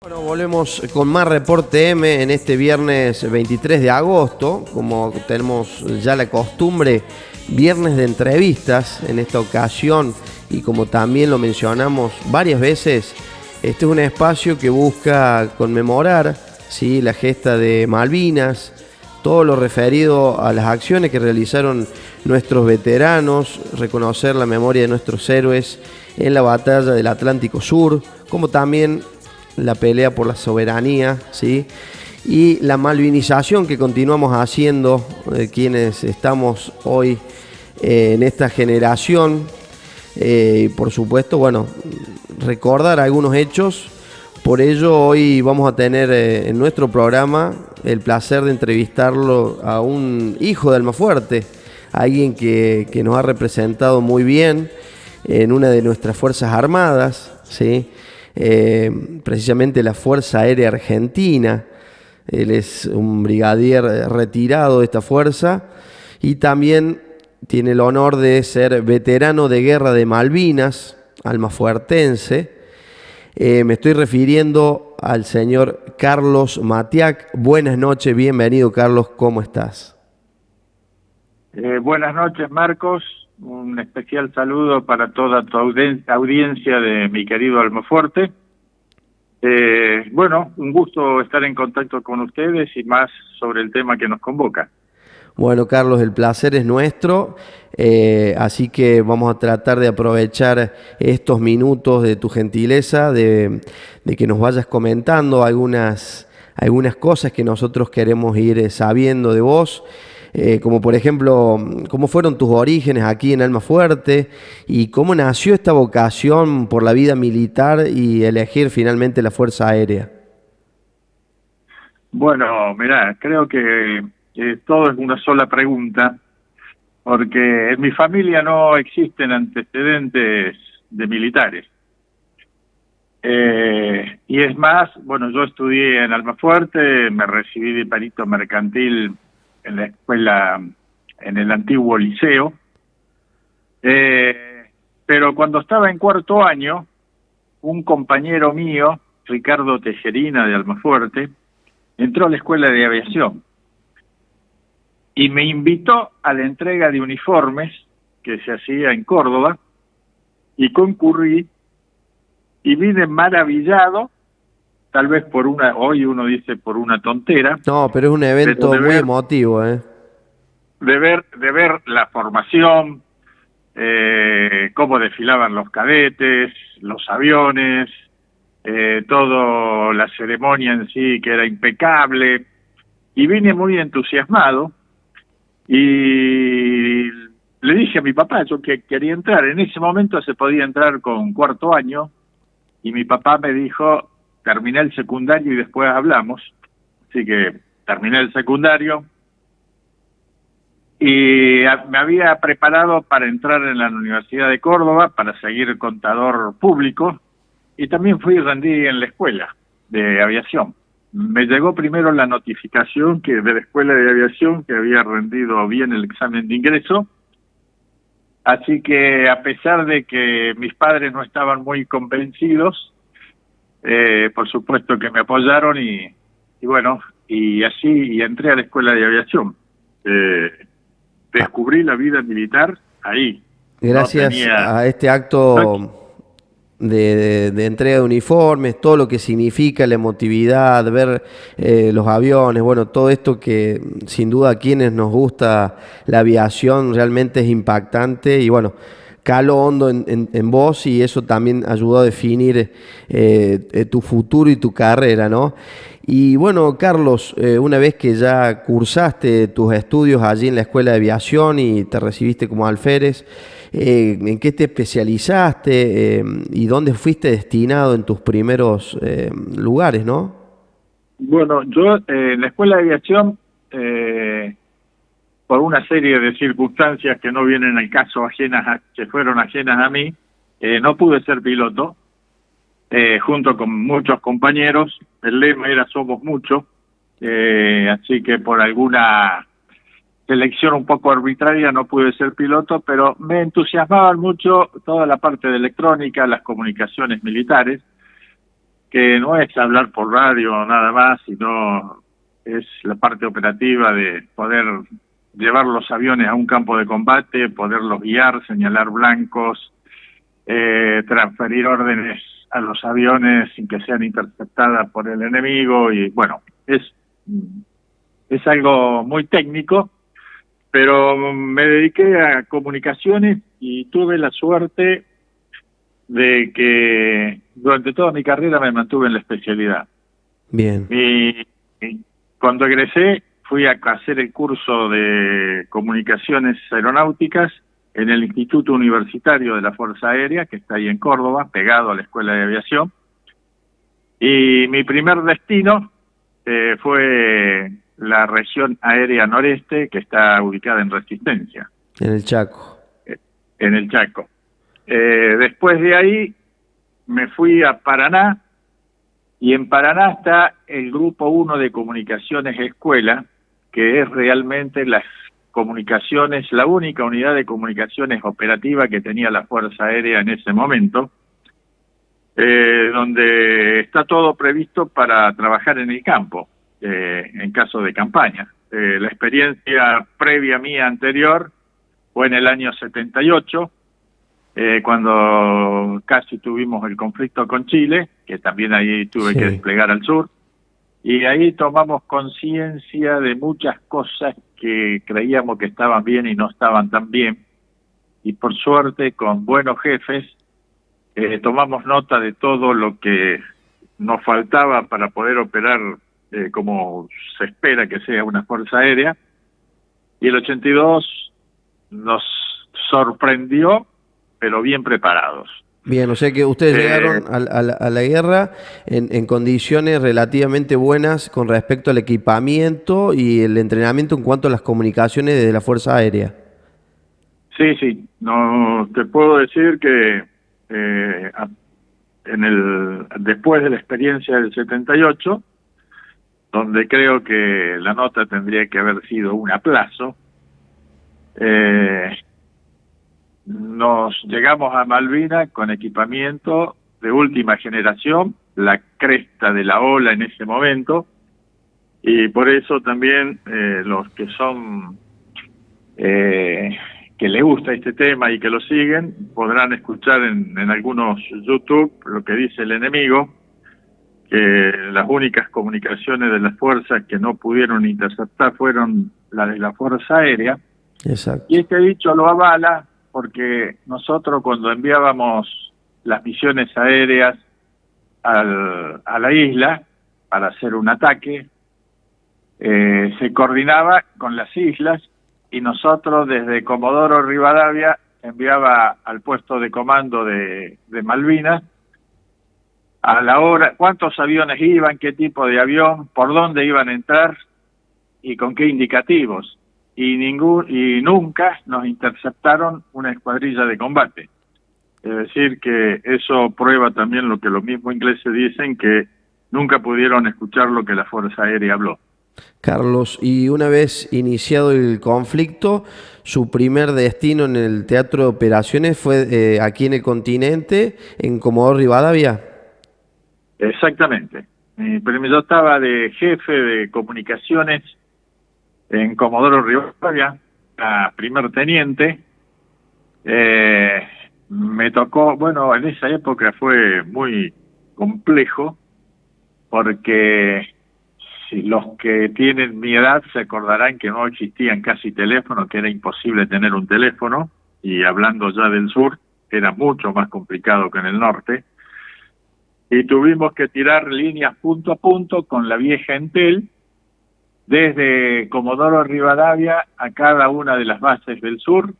Bueno, volvemos con más Reporte M en este viernes 23 de agosto, como tenemos ya la costumbre, viernes de entrevistas en esta ocasión, y como también lo mencionamos varias veces, este es un espacio que busca conmemorar, ¿sí?, la gesta de Malvinas, todo lo referido a las acciones que realizaron nuestros veteranos, reconocer la memoria de nuestros héroes en la batalla del Atlántico Sur, como también la pelea por la soberanía, ¿sí?, y la malvinización que continuamos haciendo quienes estamos hoy en esta generación. Y por supuesto, bueno, recordar algunos hechos. Por ello hoy vamos a tener en nuestro programa el placer de entrevistarlo a un hijo de Almafuerte, alguien que nos ha representado muy bien en una de nuestras Fuerzas Armadas, ¿sí?, precisamente la Fuerza Aérea Argentina. Él es un brigadier retirado de esta fuerza y también tiene el honor de ser veterano de guerra de Malvinas, almafuertense. Me estoy refiriendo al señor Carlos Matiac. Buenas noches, bienvenido Carlos, ¿cómo estás? Buenas noches, Marcos. Un especial saludo para toda tu audiencia de mi querido Almafuerte. Bueno, un gusto estar en contacto con ustedes y más sobre el tema que nos convoca. Bueno, Carlos, el placer es nuestro, así que vamos a tratar de aprovechar estos minutos de tu gentileza, de que nos vayas comentando algunas cosas que nosotros queremos ir sabiendo de vos. Como por ejemplo, cómo fueron tus orígenes aquí en Almafuerte y cómo nació esta vocación por la vida militar y elegir finalmente la Fuerza Aérea. Bueno, mirá, creo que todo es una sola pregunta, porque en mi familia no existen antecedentes de militares. Y es más, bueno, yo estudié en Almafuerte, me recibí de perito mercantil en la escuela, en el antiguo liceo, pero cuando estaba en cuarto año, un compañero mío, Ricardo Tejerina de Almafuerte, entró a la escuela de aviación y me invitó a la entrega de uniformes que se hacía en Córdoba y concurrí y vine maravillado, tal vez por hoy uno dice por una tontera, No, pero es un evento pero muy emotivo, ¿eh? de ver la formación, cómo desfilaban los cadetes, los aviones, toda la ceremonia en sí, que era impecable, y vine muy entusiasmado, y le dije a mi papá yo que quería entrar. En ese momento se podía entrar con cuarto año, y mi papá me dijo, terminé el secundario y después hablamos. Así que terminé el secundario, y me había preparado para entrar en la Universidad de Córdoba, para seguir contador público, y también fui y rendí en la escuela de aviación. Me llegó primero la notificación que de la escuela de aviación que había rendido bien el examen de ingreso, así que a pesar de que mis padres no estaban muy convencidos, por supuesto que me apoyaron y bueno, y así y entré a la escuela de aviación. Descubrí la vida militar ahí. No Gracias tenía... a este no, acto de entrega de uniformes, todo lo que significa la emotividad, ver los aviones, bueno, todo esto que sin duda a quienes nos gusta la aviación realmente es impactante y bueno, caló hondo en vos y eso también ayudó a definir tu futuro y tu carrera, ¿no? Y bueno, Carlos, una vez que ya cursaste tus estudios allí en la Escuela de Aviación y te recibiste como alférez, ¿en qué te especializaste y dónde fuiste destinado en tus primeros lugares, no? bueno, yo en la escuela de aviación, por una serie de circunstancias que no vienen al caso, que fueron ajenas a mí, no pude ser piloto, junto con muchos compañeros. El lema era somos muchos, así que por alguna selección un poco arbitraria no pude ser piloto, pero me entusiasmaban mucho toda la parte de electrónica, las comunicaciones militares, que no es hablar por radio nada más, sino es la parte operativa de poder llevar los aviones a un campo de combate, poderlos guiar, señalar blancos, transferir órdenes a los aviones sin que sean interceptadas por el enemigo, y bueno, es algo muy técnico, pero me dediqué a comunicaciones y tuve la suerte de que durante toda mi carrera me mantuve en la especialidad. Bien. Cuando egresé fui a hacer el curso de comunicaciones aeronáuticas en el Instituto Universitario de la Fuerza Aérea, que está ahí en Córdoba, pegado a la Escuela de Aviación. Y mi primer destino fue la región aérea noreste, que está ubicada en Resistencia. En el Chaco. En el Chaco. Después de ahí me fui a Paraná, y en Paraná está el Grupo 1 de Comunicaciones Escuela, que es realmente las comunicaciones, la única unidad de comunicaciones operativa que tenía la Fuerza Aérea en ese momento, donde está todo previsto para trabajar en el campo, en caso de campaña. La experiencia previa mía anterior fue en el año 78, cuando casi tuvimos el conflicto con Chile, que también ahí tuve que desplegar al sur, y ahí tomamos conciencia de muchas cosas que creíamos que estaban bien y no estaban tan bien, y por suerte con buenos jefes tomamos nota de todo lo que nos faltaba para poder operar como se espera que sea una fuerza aérea, y el 82 nos sorprendió, pero bien preparados. Bien, o sea que ustedes llegaron a la guerra en condiciones relativamente buenas con respecto al equipamiento y el entrenamiento en cuanto a las comunicaciones de la Fuerza Aérea. Sí, no te puedo decir que después de la experiencia del 78, donde creo que la nota tendría que haber sido un aplazo, nos llegamos a Malvinas con equipamiento de última generación, la cresta de la ola en ese momento, y por eso también los que son que les gusta este tema y que lo siguen podrán escuchar en algunos YouTube lo que dice el enemigo, que las únicas comunicaciones de las fuerzas que no pudieron interceptar fueron las de la Fuerza Aérea. Exacto. Y este dicho lo avala, porque nosotros cuando enviábamos las misiones aéreas a la isla para hacer un ataque, se coordinaba con las islas, y nosotros desde Comodoro Rivadavia enviaba al puesto de comando de Malvinas a la hora, cuántos aviones iban, qué tipo de avión, por dónde iban a entrar y con qué indicativos. Y nunca nos interceptaron una escuadrilla de combate. Es decir, que eso prueba también lo que los mismos ingleses dicen, que nunca pudieron escuchar lo que la Fuerza Aérea habló. Carlos, y una vez iniciado el conflicto, su primer destino en el teatro de operaciones fue aquí en el continente, en Comodoro Rivadavia. Exactamente. Yo estaba de jefe de comunicaciones en Comodoro Rivadavia, a primer teniente. Me tocó, bueno, en esa época fue muy complejo, porque si los que tienen mi edad se acordarán que no existían casi teléfonos, que era imposible tener un teléfono, y hablando ya del sur, era mucho más complicado que en el norte, y tuvimos que tirar líneas punto a punto con la vieja Entel, desde Comodoro Rivadavia a cada una de las bases del sur,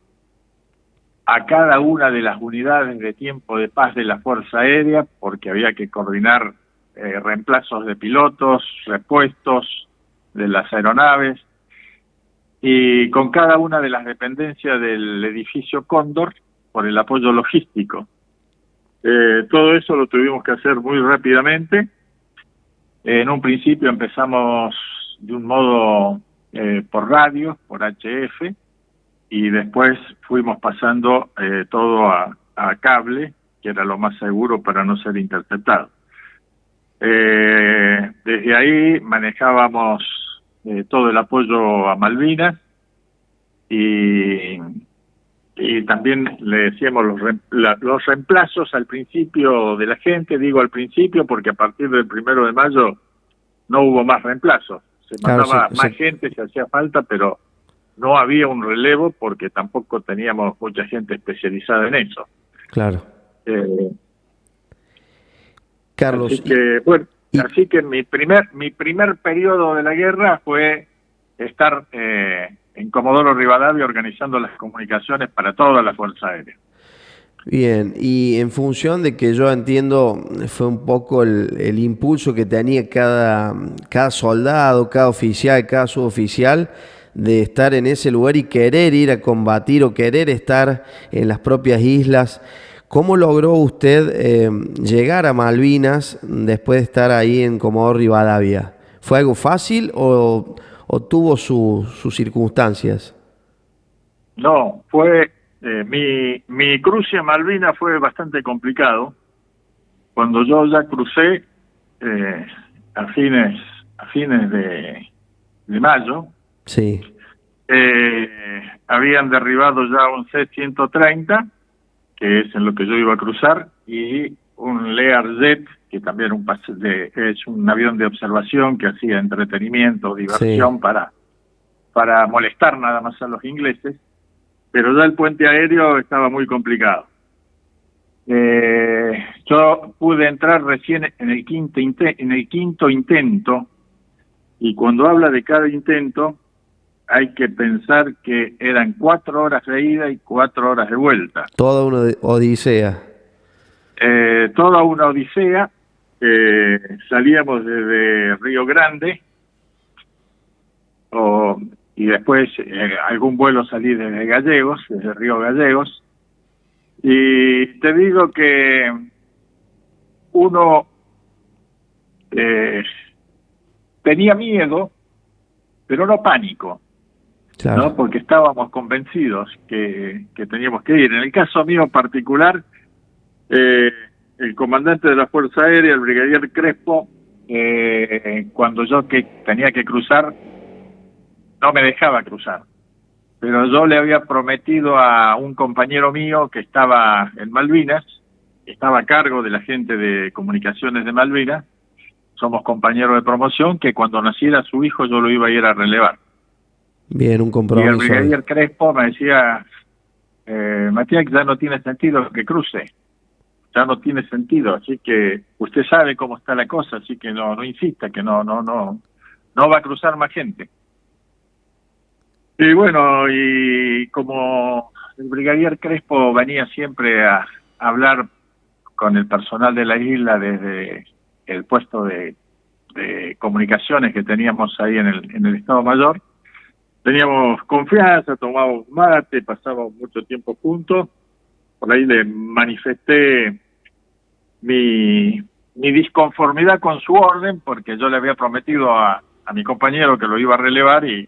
a cada una de las unidades de tiempo de paz de la Fuerza Aérea, porque había que coordinar reemplazos de pilotos, repuestos de las aeronaves, y con cada una de las dependencias del edificio Cóndor por el apoyo logístico. Todo eso lo tuvimos que hacer muy rápidamente. En un principio empezamos de un modo por radio, por HF, y después fuimos pasando todo a cable, que era lo más seguro para no ser interceptado. Desde ahí manejábamos todo el apoyo a Malvinas y, y también le decíamos los reemplazos al principio de la gente, digo al principio porque a partir del 1 de mayo no hubo más reemplazos, se Claro, mandaba más gente si hacía falta, pero no había un relevo porque tampoco teníamos mucha gente especializada en eso. claro. Eh, Carlos, Así que, bueno, y, así que mi primer periodo de la guerra fue estar en Comodoro Rivadavia organizando las comunicaciones para toda la Fuerza Aérea. bien, y en función de que yo entiendo fue un poco el impulso que tenía cada soldado, cada oficial, cada suboficial de estar en ese lugar y querer ir a combatir o querer estar en las propias islas. ¿Cómo logró usted llegar a Malvinas después de estar ahí en Comodoro Rivadavia? ¿Fue algo fácil o tuvo sus circunstancias? No, fue mi cruce a Malvinas fue bastante complicado. Cuando yo ya crucé eh, a fines de mayo, Sí, habían derribado ya un C-130, que es en lo que yo iba a cruzar, y un Learjet, que también es un avión de observación que hacía entretenimiento, sí, diversión para molestar nada más a los ingleses, pero ya el puente aéreo estaba muy complicado. Yo pude entrar recién en el quinto intento, y cuando habla de cada intento, hay que pensar que eran 4 horas de ida y 4 horas de vuelta. toda una odisea. Toda una odisea. Salíamos desde Río Grande y después algún vuelo salí desde Gallegos, desde Río Gallegos. Y te digo que uno tenía miedo, pero no pánico, ¿no? Claro, Porque estábamos convencidos que teníamos que ir. En el caso mío particular, eh, el comandante de la Fuerza Aérea, el brigadier Crespo, cuando yo tenía que cruzar, no me dejaba cruzar. Pero yo le había prometido a un compañero mío que estaba en Malvinas, que estaba a cargo de la gente de comunicaciones de Malvinas, somos compañeros de promoción, que cuando naciera su hijo yo lo iba a ir a relevar. bien, un Y el compromiso ahí. brigadier Crespo me decía, Matías, ya no tiene sentido que cruce, ya no tiene sentido, así que usted sabe cómo está la cosa, así que no insista, que no va a cruzar más gente. Y bueno, y como el brigadier Crespo venía siempre a hablar con el personal de la isla desde el puesto de comunicaciones que teníamos ahí en el Estado Mayor, teníamos confianza, tomábamos mate, pasábamos mucho tiempo juntos. Por ahí le manifesté mi disconformidad con su orden, porque yo le había prometido a mi compañero que lo iba a relevar y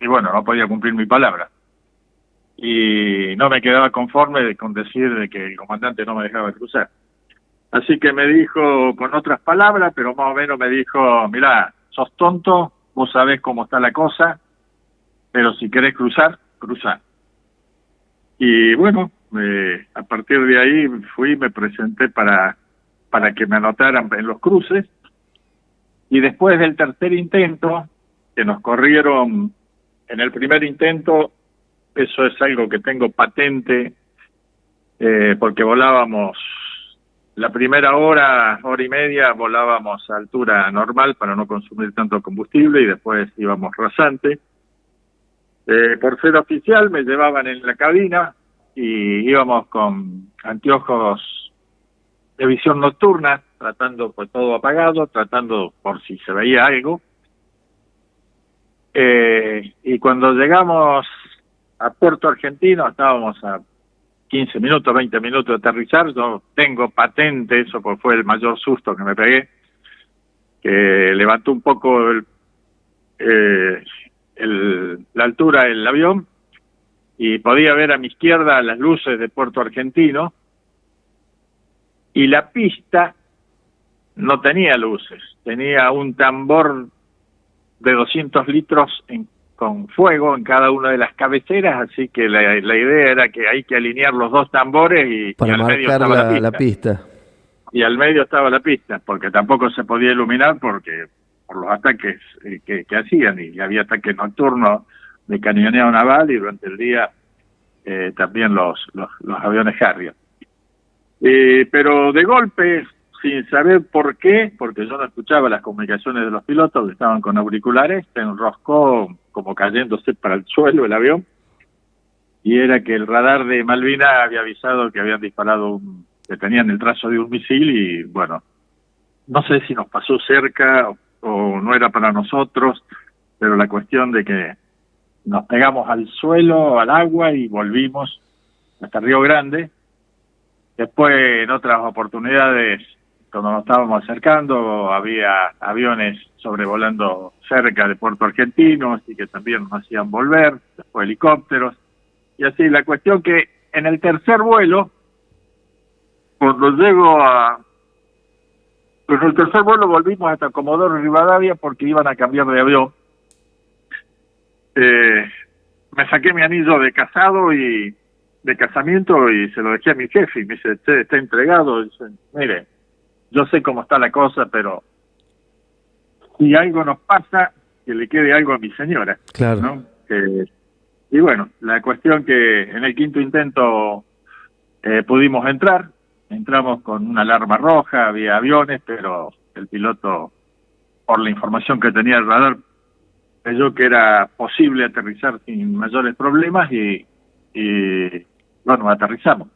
bueno, no podía cumplir mi palabra. Y no me quedaba conforme con decir de que el comandante no me dejaba cruzar. Así que me dijo con otras palabras, pero más o menos me dijo, mirá, sos tonto, vos sabés cómo está la cosa, pero si querés cruzar, cruzá. Y bueno, a partir de ahí me presenté para que me anotaran en los cruces, y después del tercer intento, que nos corrieron en el primer intento, eso es algo que tengo patente, porque volábamos la primera hora y media, volábamos a altura normal para no consumir tanto combustible y después íbamos rasante. Por ser oficial me llevaban en la cabina y íbamos con anteojos de visión nocturna, tratando pues todo apagado, tratando por si se veía algo. Y cuando llegamos a Puerto Argentino, estábamos a 15 minutos, 20 minutos de aterrizar. Yo tengo patente, eso pues fue el mayor susto que me pegué, que levantó un poco la altura del avión y podía ver a mi izquierda las luces de Puerto Argentino, y la pista no tenía luces, tenía un tambor de 200 litros con fuego en cada una de las cabeceras, así que la idea era que hay que alinear los dos tambores y Para al medio marcar estaba la la pista. pista. Y al medio estaba la pista, porque tampoco se podía iluminar por los ataques que hacían, y había ataques nocturnos de cañoneo naval, y durante el día también los aviones Harrier. Pero de golpe, sin saber por qué, porque yo no escuchaba las comunicaciones de los pilotos que estaban con auriculares, se enroscó como cayéndose para el suelo el avión, y era que el radar de Malvinas había avisado que habían disparado que tenían el trazo de un misil, y bueno, no sé si nos pasó cerca o no era para nosotros, pero la cuestión de que nos pegamos al suelo, al agua, y volvimos hasta Río Grande. Después, en otras oportunidades, cuando nos estábamos acercando, había aviones sobrevolando cerca de Puerto Argentino, así que también nos hacían volver, después helicópteros, y así. La cuestión que en el tercer vuelo, cuando en el tercer vuelo volvimos hasta Comodoro Rivadavia porque iban a cambiar de avión. Me saqué mi anillo de casado y de casamiento y se lo dejé a mi jefe, y me dice, "Usted está entregado". Y dice, mire, yo sé cómo está la cosa, pero si algo nos pasa, que le quede algo a mi señora, Claro. ¿no? Y bueno, la cuestión que en el quinto intento pudimos entramos con una alarma roja, había aviones, pero el piloto, por la información que tenía el radar, creyó que era posible aterrizar sin mayores problemas, y bueno, aterrizamos.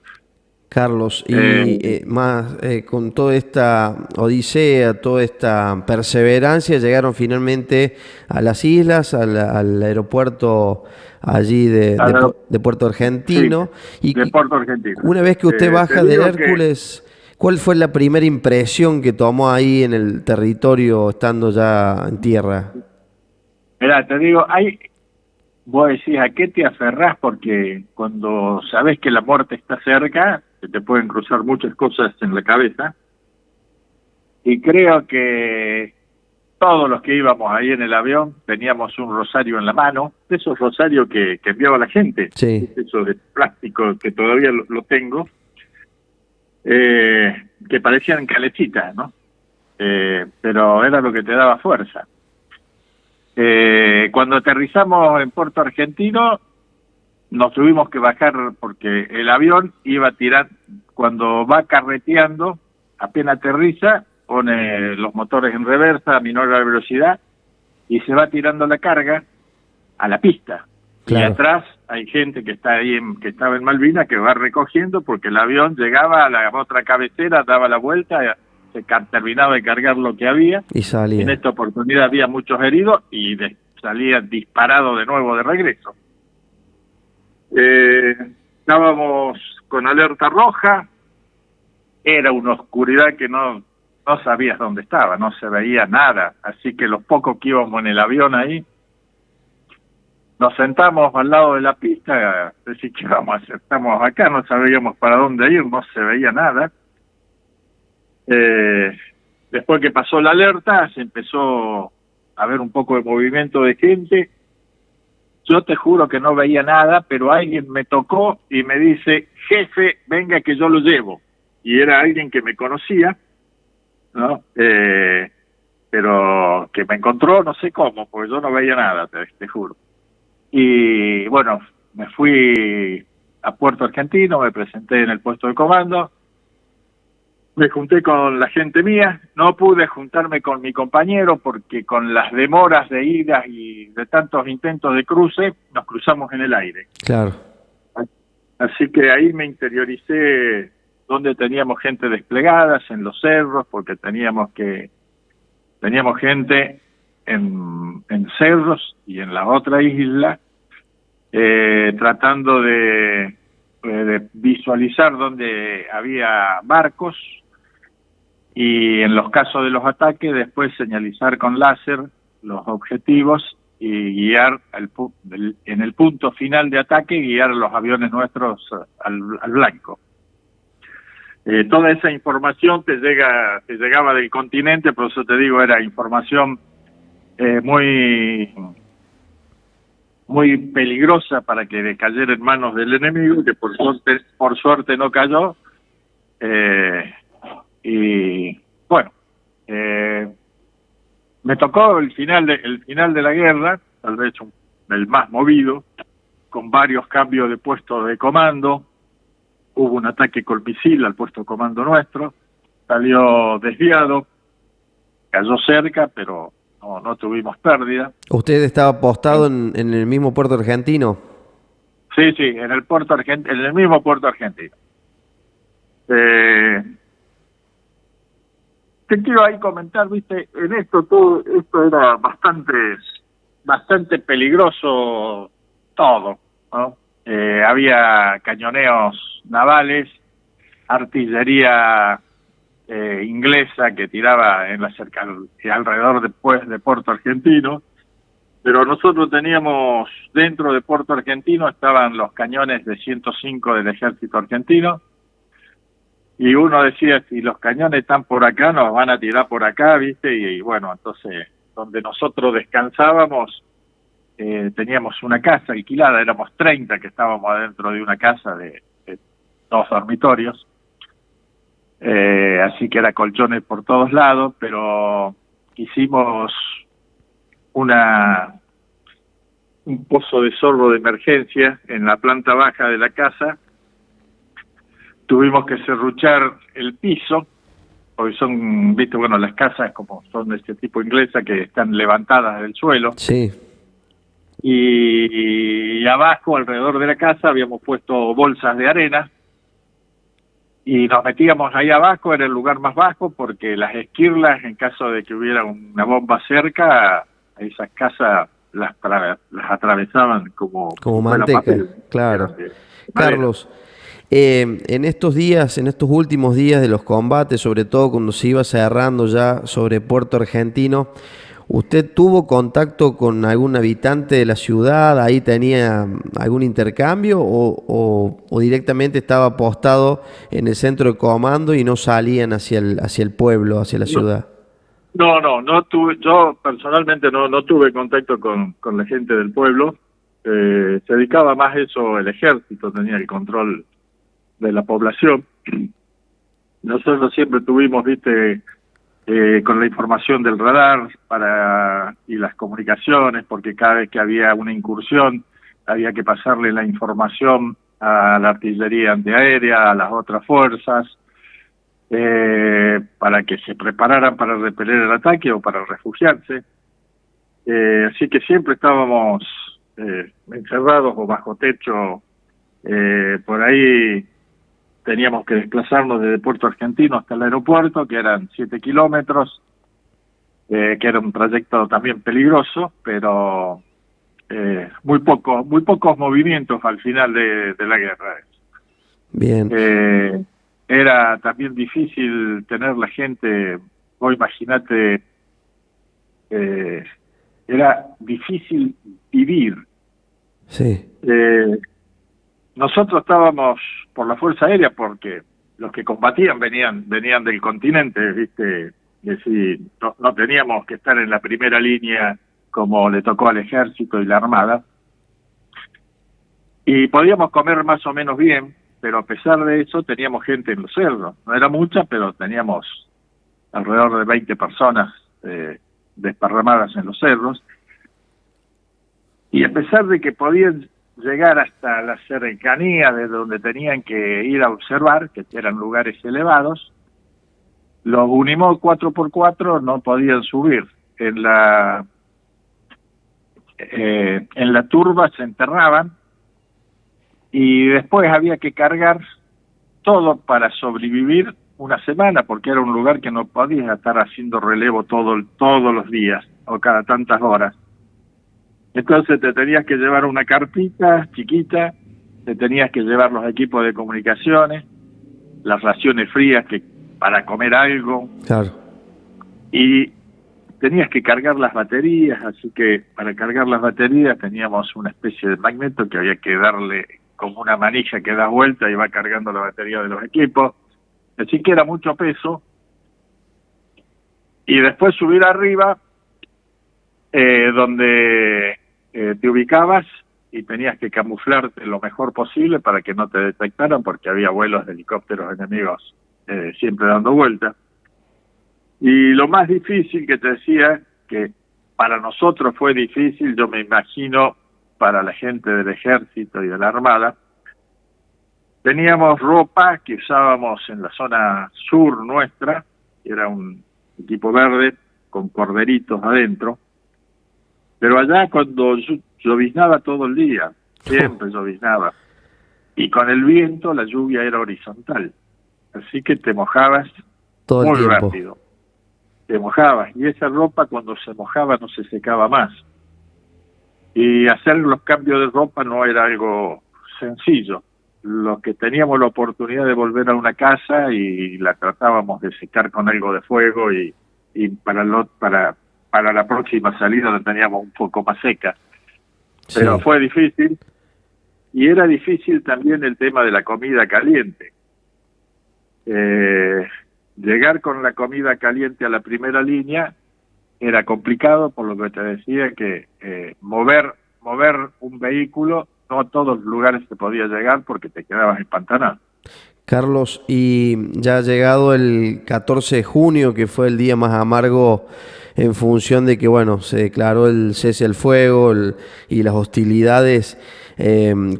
Carlos, y Eh, con toda esta odisea, toda esta perseverancia, llegaron finalmente a las islas, al aeropuerto allí a- de Puerto sí, Argentino. de Y Puerto Argentino. una vez que usted Te baja del digo que, Hércules, ¿cuál fue la primera impresión que tomó ahí en el territorio, estando ya en tierra? mira, te digo, vos decís, ¿a qué te aferrás? Porque cuando sabés que la muerte está cerca, se te pueden cruzar muchas cosas en la cabeza, y creo que todos los que íbamos ahí en el avión teníamos un rosario en la mano, de esos rosarios que enviaba la gente, Sí, eso de plástico que todavía lo tengo, que parecían calecitas, ¿no? Pero era lo que te daba fuerza. Cuando aterrizamos en Puerto Argentino, nos tuvimos que bajar porque el avión iba a tirar, cuando va carreteando, apenas aterriza, pone los motores en reversa, minora la velocidad, y se va tirando la carga a la pista. claro. Y atrás hay gente que está ahí, que estaba en Malvinas, que va recogiendo, porque el avión llegaba a la otra cabecera, daba la vuelta, terminaba de cargar lo que había. Y En salía. esta oportunidad había muchos heridos, y salía disparado de nuevo de regreso. Estábamos con alerta roja, era una oscuridad que no sabías dónde estaba, no se veía nada, así que los pocos que íbamos en el avión ahí, nos sentamos al lado de la pista, decir, ¿qué vamos a hacer? Estamos acá, no sabíamos para dónde ir, no se veía nada. Después que pasó la alerta, se empezó a ver un poco de movimiento de gente. Yo te juro que no veía nada, pero alguien me tocó y me dice, jefe, venga que yo lo llevo. Y era alguien que me conocía, ¿no? Pero que me encontró, no sé cómo, porque yo no veía nada, te juro. Y bueno, me fui a Puerto Argentino, me presenté en el puesto de comando, me junté con la gente mía, no pude juntarme con mi compañero porque con las demoras de idas y de tantos intentos de cruce, nos cruzamos en el aire. Claro. Así que ahí me interioricé donde teníamos gente desplegada, en los cerros, porque teníamos gente en cerros y en la otra isla, tratando de visualizar dónde había barcos, y en los casos de los ataques después señalizar con láser los objetivos y guiar en el punto final de ataque, guiar a los aviones nuestros al blanco. Toda esa información te llegaba del continente, por eso te digo, era información muy muy peligrosa para que cayera en manos del enemigo, que por suerte no cayó. Y bueno, me tocó el final de la guerra, tal vez el más movido, con varios cambios de puesto de comando. Hubo un ataque con misil al puesto de comando nuestro, salió desviado, cayó cerca, pero no tuvimos pérdida. ¿Usted estaba postado en el mismo puerto argentino? Sí, en el puerto en el mismo puerto argentino. Te quiero ahí comentar, viste, en todo esto era bastante peligroso todo, ¿no? Había cañoneos navales, artillería inglesa que tiraba en alrededor de Puerto Argentino, pero nosotros teníamos dentro de Puerto Argentino estaban los cañones de 105 del ejército argentino, y uno decía, si los cañones están por acá, nos van a tirar por acá, ¿viste? Y bueno, entonces, donde nosotros descansábamos, teníamos una casa alquilada, éramos 30 que estábamos adentro de una casa de 2 dormitorios, así que era colchones por todos lados, pero hicimos un pozo de sorbo de emergencia en la planta baja de la casa. Tuvimos que serruchar el piso, porque son, viste, bueno, las casas como son de este tipo inglesa que están levantadas del suelo. Sí. Y abajo, alrededor de la casa, habíamos puesto bolsas de arena y nos metíamos ahí abajo, era el lugar más bajo, porque las esquirlas, en caso de que hubiera una bomba cerca, esas casas las atravesaban como manteca, papel. claro. Carlos, en estos últimos días de los combates, sobre todo cuando se iba cerrando ya sobre Puerto Argentino, ¿usted tuvo contacto con algún habitante de la ciudad? ¿Ahí tenía algún intercambio o directamente estaba apostado en el centro de comando y no salían hacia el pueblo, hacia la ciudad? No tuve, yo personalmente no tuve contacto con la gente del pueblo. Se dedicaba más a eso el ejército, tenía el control de la población. Nosotros siempre tuvimos, viste, con la información del radar y las comunicaciones, porque cada vez que había una incursión había que pasarle la información a la artillería antiaérea, a las otras fuerzas, para que se prepararan para repeler el ataque o para refugiarse. Así que siempre estábamos encerrados o bajo techo. Por ahí teníamos que desplazarnos desde Puerto Argentino hasta el aeropuerto, que eran 7 kilómetros, que era un trayecto también peligroso, pero muy pocos movimientos al final de la guerra. Bien. Era también difícil tener la gente, vos imaginate, era difícil vivir. Sí. Nosotros estábamos por la Fuerza Aérea porque los que combatían venían del continente, ¿viste? Es decir, no teníamos que estar en la primera línea como le tocó al ejército y la armada. Y podíamos comer más o menos bien, pero a pesar de eso teníamos gente en los cerros. No era mucha, pero teníamos alrededor de 20 personas desparramadas en los cerros. Y a pesar de que podían llegar hasta la cercanía de donde tenían que ir a observar, que eran lugares elevados, los Unimog 4x4 no podían subir. En la turba se enterraban y después había que cargar todo para sobrevivir una semana, porque era un lugar que no podías estar haciendo relevo todos los días o cada tantas horas. Entonces te tenías que llevar una carpita chiquita, te tenías que llevar los equipos de comunicaciones, las raciones frías para comer algo. Claro. Y tenías que cargar las baterías, así que para cargar las baterías teníamos una especie de magneto que había que darle como una manilla que da vuelta y va cargando la batería de los equipos. Así que era mucho peso. Y después subir arriba, donde te ubicabas y tenías que camuflarte lo mejor posible para que no te detectaran, porque había vuelos de helicópteros enemigos siempre dando vueltas. Y lo más difícil que te decía, que para nosotros fue difícil, yo me imagino para la gente del ejército y de la armada, teníamos ropa que usábamos en la zona sur nuestra, que era un equipo verde con corderitos adentro, pero allá cuando lloviznaba todo el día, siempre lloviznaba, y con el viento la lluvia era horizontal, así que te mojabas Todo el muy tiempo. rápido, te mojabas, y esa ropa cuando se mojaba no se secaba más, y hacer los cambios de ropa no era algo sencillo. Los que teníamos la oportunidad de volver a una casa y la tratábamos de secar con algo de fuego y para la próxima salida la teníamos un poco más seca. Pero Sí. fue difícil, y era difícil también el tema de la comida caliente. Llegar con la comida caliente a la primera línea era complicado, por lo que te decía que mover un vehículo, no a todos los lugares se podía llegar porque te quedabas empantanado. Carlos, y ya ha llegado el 14 de junio, que fue el día más amargo en función de que, bueno, se declaró el cese al fuego y las hostilidades.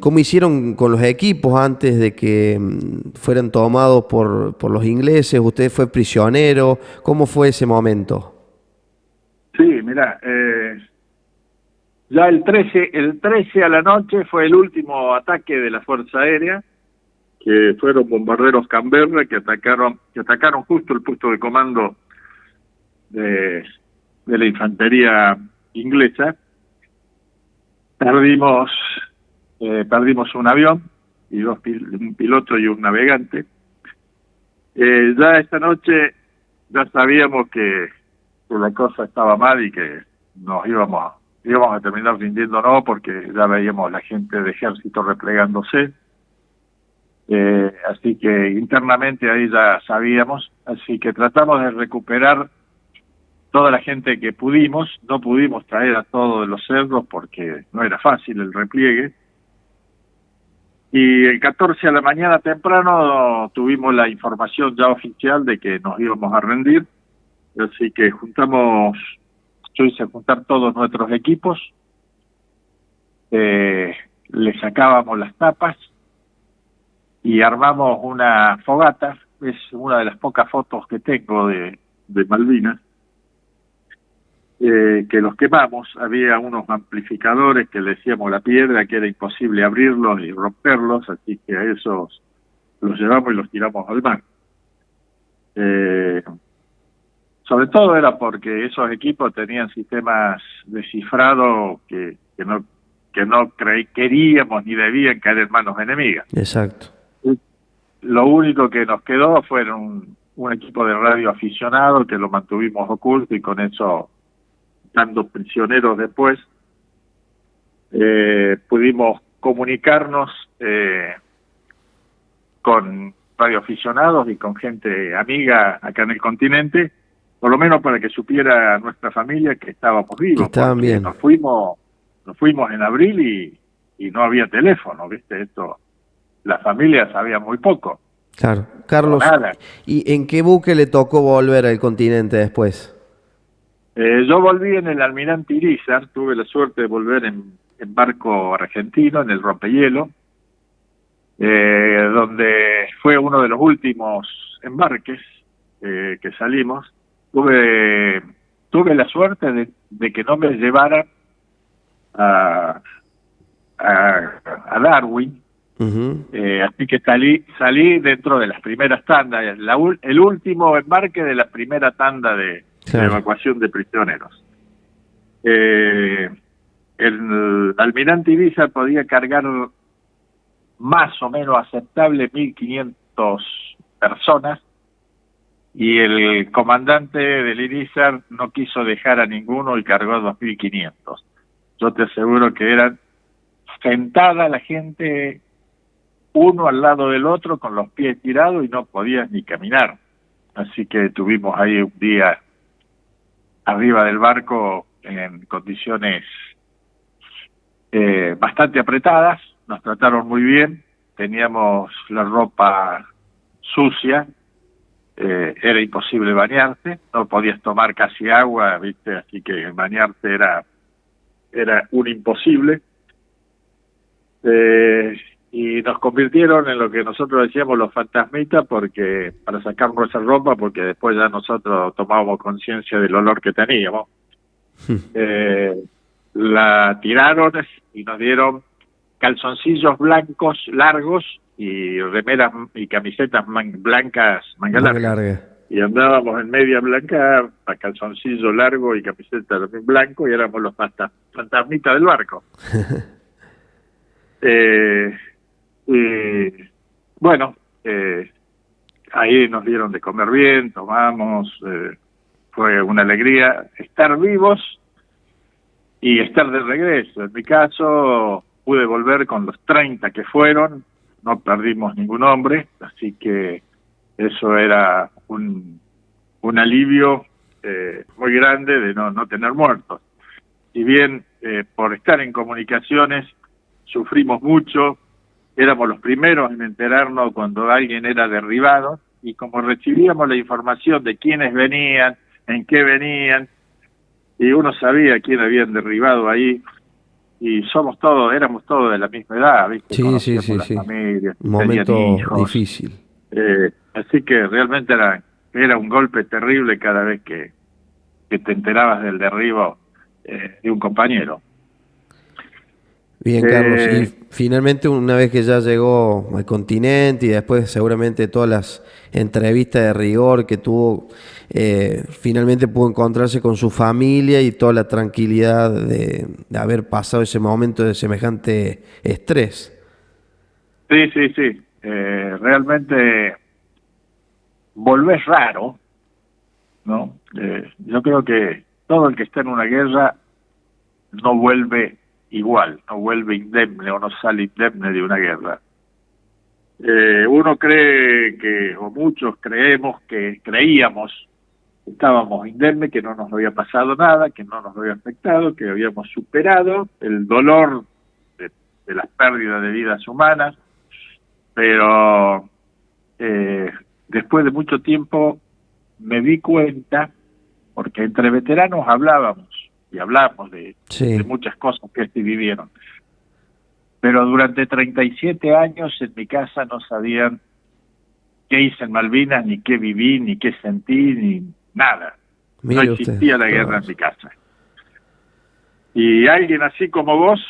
¿Cómo hicieron con los equipos antes de que fueran tomados por los ingleses? ¿Usted fue prisionero? ¿Cómo fue ese momento? Sí, mira, ya el 13 a la noche fue el último ataque de la Fuerza Aérea, que fueron bombarderos Canberra que atacaron justo el puesto de comando de la infantería inglesa. Perdimos un avión y un piloto y un navegante. Ya esta noche ya sabíamos que la cosa estaba mal y que nos íbamos a terminar rindiéndonos, porque ya veíamos la gente de ejército replegándose. Así que internamente ahí ya sabíamos, así que tratamos de recuperar toda la gente que pudimos. No pudimos traer a todos de los cerros porque no era fácil el repliegue, y el 14 a la mañana temprano tuvimos la información ya oficial de que nos íbamos a rendir, así que yo hice juntar todos nuestros equipos, le sacábamos las tapas y armamos una fogata. Es una de las pocas fotos que tengo de Malvinas, que los quemamos. Había unos amplificadores que le decíamos la piedra, que era imposible abrirlos y romperlos, así que a esos los llevamos y los tiramos al mar. Sobre todo era porque esos equipos tenían sistemas de cifrado que no queríamos ni debían caer en manos enemigas. Exacto. Lo único que nos quedó fueron un equipo de radio aficionado que lo mantuvimos oculto, y con eso, dando prisioneros después, pudimos comunicarnos con radioaficionados y con gente amiga acá en el continente, por lo menos para que supiera nuestra familia que estábamos vivos, Estaban porque bien. nos fuimos en abril y no había teléfono, ¿viste? Esto, la familia sabía muy poco, Claro. o Carlos, nada. ¿y en qué buque le tocó volver al continente después? Yo volví en el Almirante Irizar, tuve la suerte de volver en barco argentino, en el Rompehielo, donde fue uno de los últimos embarques que salimos. Tuve la suerte de que no me llevaran a Darwin, así que salí dentro de las primeras tandas, el último embarque de la primera tanda de evacuación de prisioneros. El Almirante Ibiza podía cargar más o menos aceptable 1.500 personas, y el comandante del Irizar no quiso dejar a ninguno y cargó 2.500. Yo te aseguro que eran sentada la gente uno al lado del otro con los pies tirados y no podías ni caminar. Así que tuvimos ahí un día arriba del barco en condiciones bastante apretadas, nos trataron muy bien, teníamos la ropa sucia, era imposible bañarse, no podías tomar casi agua, viste, así que bañarte era un imposible. Y nos convirtieron en lo que nosotros decíamos los fantasmitas, porque para sacarnos esa ropa, porque después ya nosotros tomábamos conciencia del olor que teníamos. La tiraron y nos dieron calzoncillos blancos largos y remeras y camisetas blancas manga larga. Y andábamos en media blanca, a calzoncillo largo y camiseta también blanco, y éramos los fantasmitas del barco. Y bueno, ahí nos dieron de comer bien, tomamos, fue una alegría estar vivos y estar de regreso. En mi caso, pude volver con los 30 que fueron, no perdimos ningún hombre, así que eso era un alivio muy grande de no tener muertos. Si bien por estar en comunicaciones sufrimos mucho, éramos los primeros en enterarnos cuando alguien era derribado, y como recibíamos la información de quiénes venían, en qué venían, y uno sabía quién habían derribado ahí, y éramos todos de la misma edad, ¿viste? Sí. Familias, un momento hijos. difícil. Así que realmente era un golpe terrible cada vez que te enterabas del derribo de un compañero. Bien, Carlos, y finalmente una vez que ya llegó al continente y después seguramente todas las entrevistas de rigor que tuvo, finalmente pudo encontrarse con su familia y toda la tranquilidad de haber pasado ese momento de semejante estrés. Sí. Realmente volvés raro, ¿no? Yo creo que todo el que está en una guerra no vuelve igual, no vuelve indemne o no sale indemne de una guerra. Uno cree o muchos creíamos que estábamos indemnes, que no nos había pasado nada, que no nos había afectado, que habíamos superado el dolor de las pérdidas de vidas humanas, pero después de mucho tiempo me di cuenta, porque entre veteranos hablábamos de muchas cosas que vivieron. Pero durante 37 años en mi casa no sabían qué hice en Malvinas, ni qué viví, ni qué sentí, ni nada. No existía la guerra en mi casa. Y alguien así como vos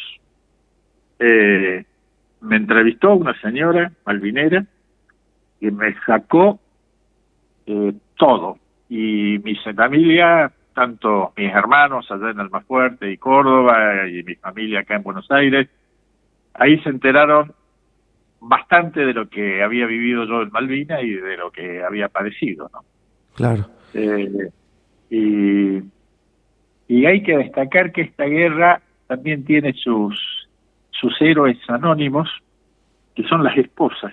me entrevistó, una señora malvinera, que me sacó todo. Y mi familia, tanto mis hermanos allá en Almafuerte y Córdoba, y mi familia acá en Buenos Aires, ahí se enteraron bastante de lo que había vivido yo en Malvinas y de lo que había padecido, ¿no? Claro. Y hay que destacar que esta guerra también tiene sus héroes anónimos, que son las esposas.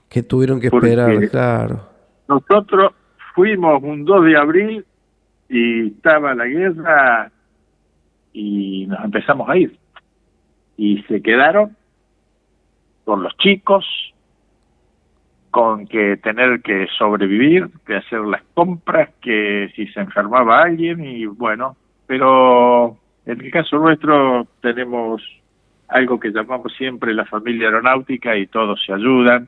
Que tuvieron que esperar, claro. Nosotros fuimos un 2 de abril y estaba la guerra y nos empezamos a ir. Y se quedaron con los chicos, con que tener que sobrevivir, que hacer las compras, que si se enfermaba alguien, y bueno, pero en el caso nuestro tenemos algo que llamamos siempre la familia aeronáutica y todos se ayudan.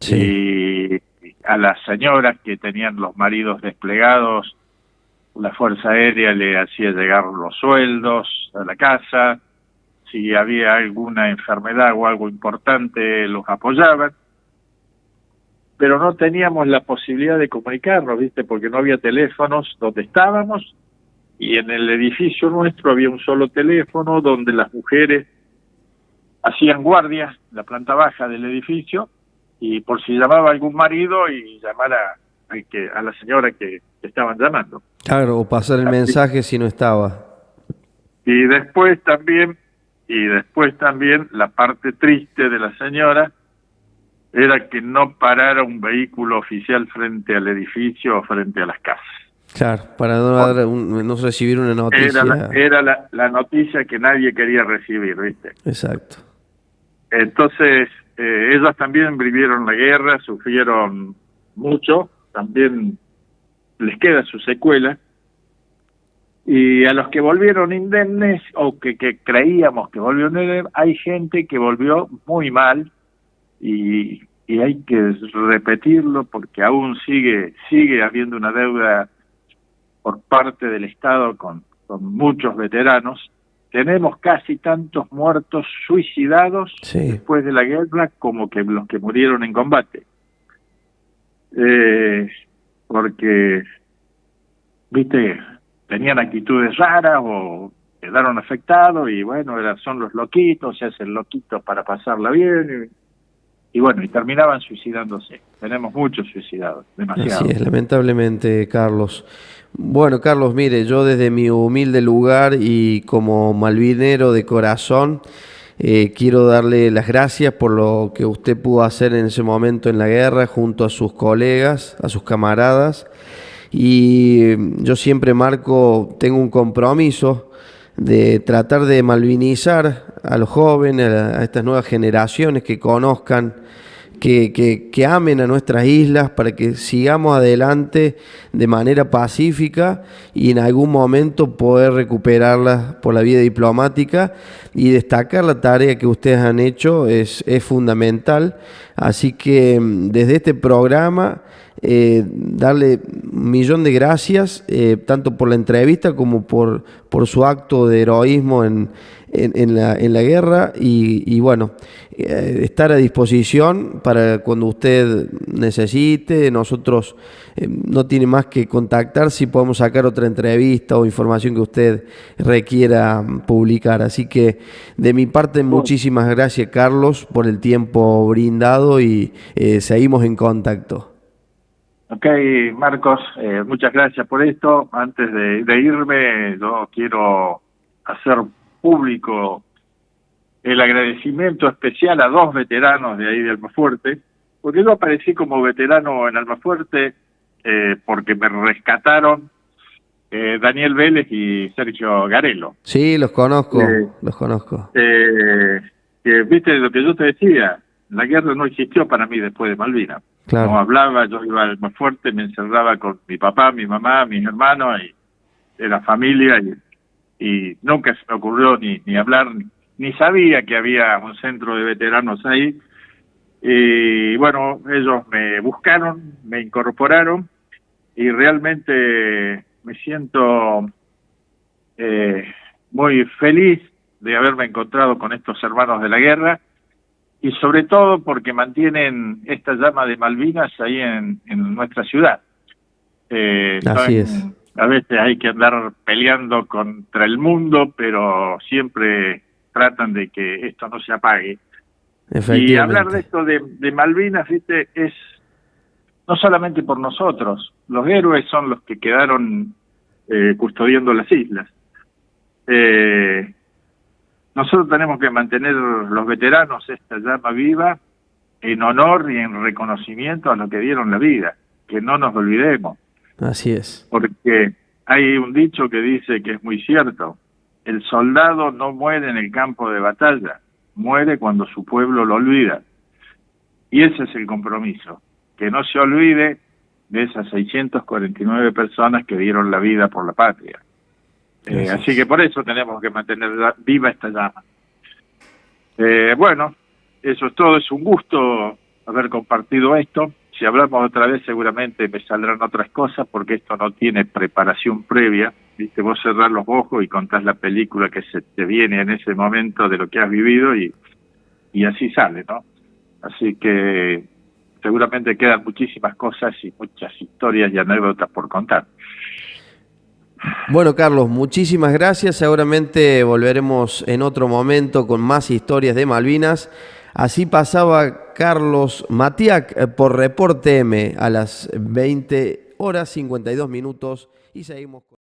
Sí. Y a las señoras que tenían los maridos desplegados, la Fuerza Aérea le hacía llegar los sueldos a la casa. Si había alguna enfermedad o algo importante, los apoyaban. Pero no teníamos la posibilidad de comunicarnos, ¿viste? Porque no había teléfonos donde estábamos, y en el edificio nuestro había un solo teléfono donde las mujeres hacían guardia en la planta baja del edificio, y por si llamaba algún marido y llamar a la señora que estaban llamando. Claro, o pasar el mensaje si no estaba. Y después también la parte triste de la señora era que no parara un vehículo oficial frente al edificio o frente a las casas. Claro, para no recibir una noticia. Era la noticia que nadie quería recibir, ¿viste? Exacto. Entonces, ellos también vivieron la guerra, sufrieron mucho, también les queda su secuela. Y a los que volvieron indemnes, o que creíamos que volvieron indemnes, hay gente que volvió muy mal, y hay que repetirlo porque aún sigue habiendo una deuda por parte del Estado con muchos veteranos. Tenemos casi tantos muertos suicidados después de la guerra como que los que murieron en combate. Porque, viste, tenían actitudes raras o quedaron afectados y bueno, son los loquitos, se hacen loquitos para pasarla bien y bueno, y terminaban suicidándose. Tenemos muchos suicidados, demasiado. Así es, lamentablemente, Carlos. Bueno, Carlos, mire, yo desde mi humilde lugar y como malvinero de corazón, quiero darle las gracias por lo que usted pudo hacer en ese momento en la guerra junto a sus colegas, a sus camaradas. Y yo siempre tengo un compromiso de tratar de malvinizar a los jóvenes, a estas nuevas generaciones que conozcan, que amen a nuestras islas para que sigamos adelante de manera pacífica y en algún momento poder recuperarlas por la vía diplomática, y destacar la tarea que ustedes han hecho es fundamental. Así que desde este programa darle un millón de gracias, tanto por la entrevista como por su acto de heroísmo en la guerra, y bueno, estar a disposición para cuando usted necesite. Nosotros no tiene más que contactar si podemos sacar otra entrevista o información que usted requiera publicar. Así que de mi parte, muchísimas gracias, Carlos, por el tiempo brindado, y seguimos en contacto. Ok, Marcos, muchas gracias por esto. Antes de irme, yo quiero hacer público el agradecimiento especial a 2 veteranos de ahí de Almafuerte, porque yo aparecí como veterano en Almafuerte porque me rescataron Daniel Vélez y Sergio Garelo. Sí, los conozco. Que viste lo que yo te decía, la guerra no existió para mí después de Malvinas. Claro. No hablaba, yo iba al Almafuerte, me encerraba con mi papá, mi mamá, mis hermanos, y era familia, y nunca se me ocurrió ni hablar, ni sabía que había un centro de veteranos ahí. Y bueno, ellos me buscaron, me incorporaron, y realmente me siento muy feliz de haberme encontrado con estos hermanos de la guerra, y sobre todo porque mantienen esta llama de Malvinas ahí en nuestra ciudad. Así es. A veces hay que andar peleando contra el mundo, pero siempre tratan de que esto no se apague. Y hablar de esto de Malvinas, viste, es no solamente por nosotros. Los héroes son los que quedaron custodiando las islas. Nosotros tenemos que mantener, los veteranos, esta llama viva en honor y en reconocimiento a los que dieron la vida, que no nos olvidemos. Así es. Porque hay un dicho que dice que es muy cierto: el soldado no muere en el campo de batalla, muere cuando su pueblo lo olvida. Y ese es el compromiso, que no se olvide de esas 649 personas que dieron la vida por la patria. Así que por eso tenemos que mantener viva esta llama. Bueno, eso es todo. Es un gusto haber compartido esto. Si hablamos otra vez seguramente me saldrán otras cosas, porque esto no tiene preparación previa. Viste, vos cerrás los ojos y contás la película que se te viene en ese momento de lo que has vivido, y así sale, ¿no? Así que seguramente quedan muchísimas cosas y muchas historias y anécdotas por contar. Bueno, Carlos, muchísimas gracias. Seguramente volveremos en otro momento con más historias de Malvinas. Así pasaba Carlos Matiac por Reporte M a las 20:52 y seguimos con...